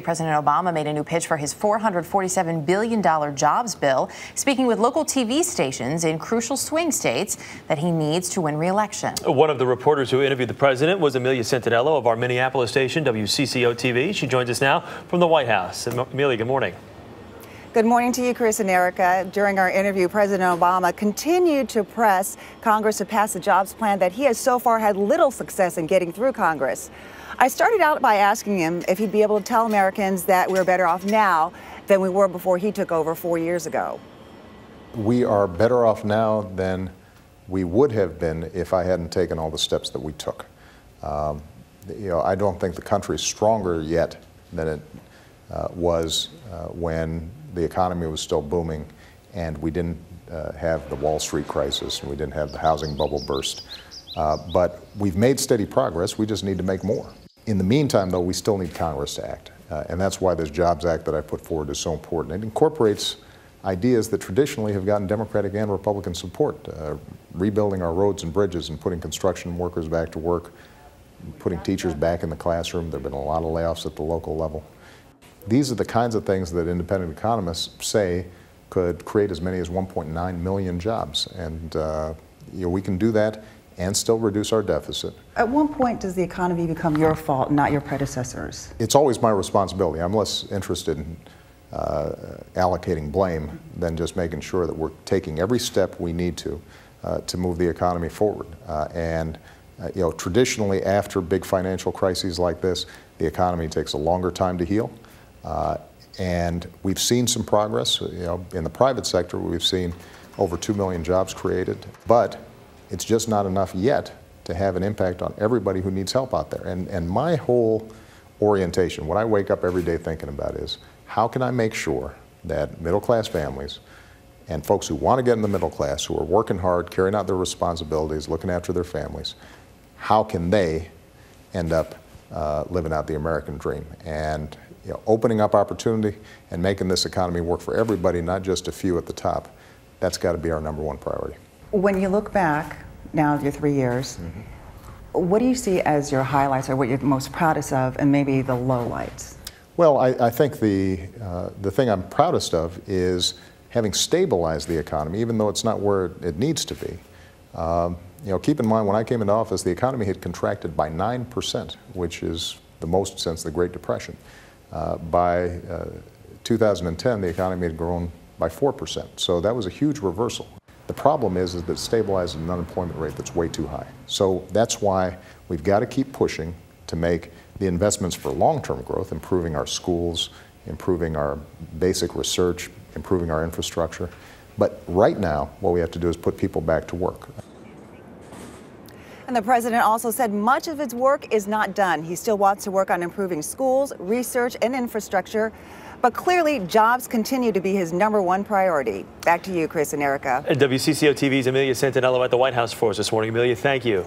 President Obama made a new pitch for his $447 billion jobs bill, speaking with local TV stations in crucial swing states that he needs to win re-election. One of the reporters who interviewed the president was Amelia Santaniello of our Minneapolis station, WCCO-TV. She joins us now from the White House. Amelia, good morning. Good morning to you, Chris and Erica. During our interview, President Obama continued to press Congress to pass a jobs plan that he has so far had little success in getting through Congress. I started out by asking him if he'd be able to tell Americans that we're better off now than we were before he took over 4 years ago. We are better off now than we would have been if I hadn't taken all the steps that we took. I don't think the country is stronger yet than it was when the economy was still booming and we didn't have the Wall Street crisis and we didn't have the housing bubble burst. But we've made steady progress. We just need to make more. In the meantime, though, we still need Congress to act. And that's why this Jobs Act that I put forward is so important. It incorporates ideas that traditionally have gotten Democratic and Republican support, rebuilding our roads and bridges and putting construction workers back to work, putting teachers back in the classroom. There have been a lot of layoffs at the local level. These are the kinds of things that independent economists say could create as many as 1.9 million jobs. And we can do that and still reduce our deficit. At what point does the economy become your fault, not your predecessors? It's always my responsibility. I'm less interested in allocating blame than just making sure that we're taking every step we need to move the economy forward. Traditionally after big financial crises like this, the economy takes a longer time to heal. And we've seen some progress. In the private sector, we've seen over 2 million jobs created, but it's just not enough yet to have an impact on everybody who needs help out there. And my whole orientation, what I wake up every day thinking about is, how can I make sure that middle-class families and folks who want to get in the middle class, who are working hard, carrying out their responsibilities, looking after their families, how can they end up living out the American dream? And opening up opportunity and making this economy work for everybody, not just a few at the top, that's got to be our #1 priority. When you look back now, your 3 years, what do you see as your highlights or what you're most proudest of and maybe the lowlights? Well, I think the thing I'm proudest of is having stabilized the economy, even though it's not where it needs to be. Keep in mind, when I came into office, the economy had contracted by 9%, which is the most since the Great Depression. By 2010, the economy had grown by 4%, so that was a huge reversal. The problem is that it stabilized an unemployment rate that's way too high. So that's why we've got to keep pushing to make the investments for long-term growth, improving our schools, improving our basic research, improving our infrastructure. But right now, what we have to do is put people back to work. And the president also said much of his work is not done. He still wants to work on improving schools, research, and infrastructure. But clearly, jobs continue to be his #1 priority. Back to you, Chris and Erica. WCCO-TV's Amelia Santaniello at the White House for us this morning. Amelia, thank you.